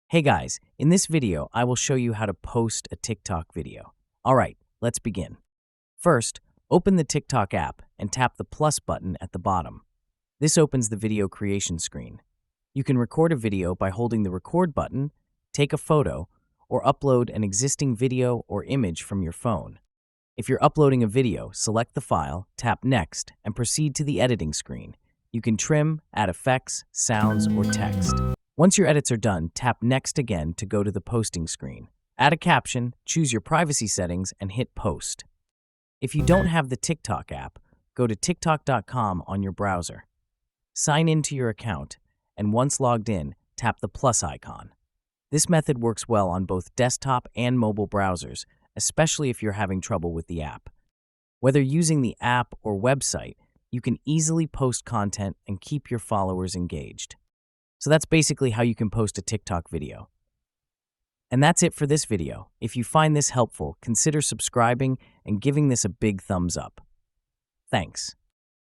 Hey guys, in this video, I will show you how to post a TikTok video. All right, let's begin. First, open the TikTok app and tap the plus button at the bottom. This opens the video creation screen. You can record a video by holding the record button, take a photo, or upload an existing video or image from your phone. If you're uploading a video, select the file, tap next, and proceed to the editing screen. You can trim, add effects, sounds, or text. Once your edits are done, tap Next again to go to the posting screen. Add a caption, choose your privacy settings, and hit Post. If you don't have the TikTok app, go to TikTok.com on your browser. Sign in to your account, and once logged in, tap the plus icon. This method works well on both desktop and mobile browsers, especially if you're having trouble with the app. Whether using the app or website, you can easily post content and keep your followers engaged. So that's basically how you can post a TikTok video. And that's it for this video. If you find this helpful, consider subscribing and giving this a big thumbs up. Thanks.